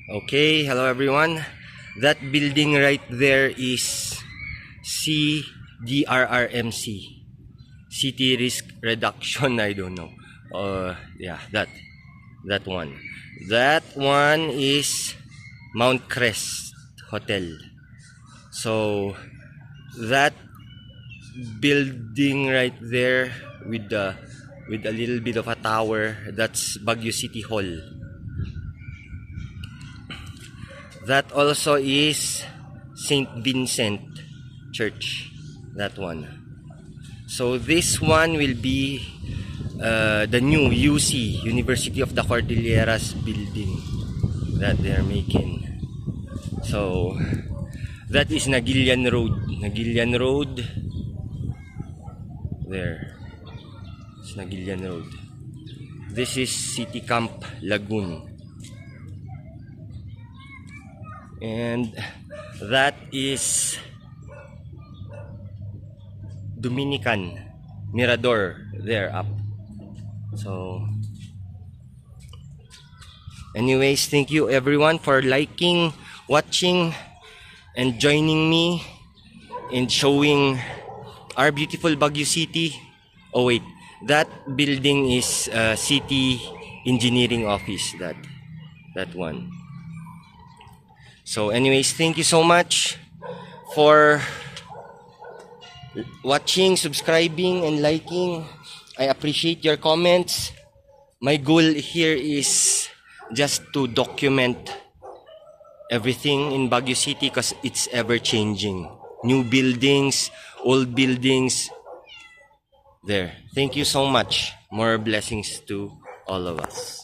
Okay, hello everyone. That building right there is CDRRMC, City Risk Reduction. I don't know. Yeah, that one. That one is Mount Crest Hotel. So that building right there with a little bit of a tower, that's Baguio City Hall. That also is St. Vincent Church. That one. So this one will be the new UC, University of the Cordilleras building that they're making. So that is Nagilian Road. Nagilian Road. There. It's Nagilian Road. This is City Camp Lagoon. And that is Dominican Mirador there up. So anyways, thank you everyone for liking, watching, and joining me in showing our beautiful Baguio City. Oh wait, that building is City Engineering Office, that one. So anyways, thank you so much for watching, subscribing, and liking. I appreciate your comments. My goal here is just to document everything in Baguio City because it's ever changing. New buildings, old buildings. There. Thank you so much. More blessings to all of us.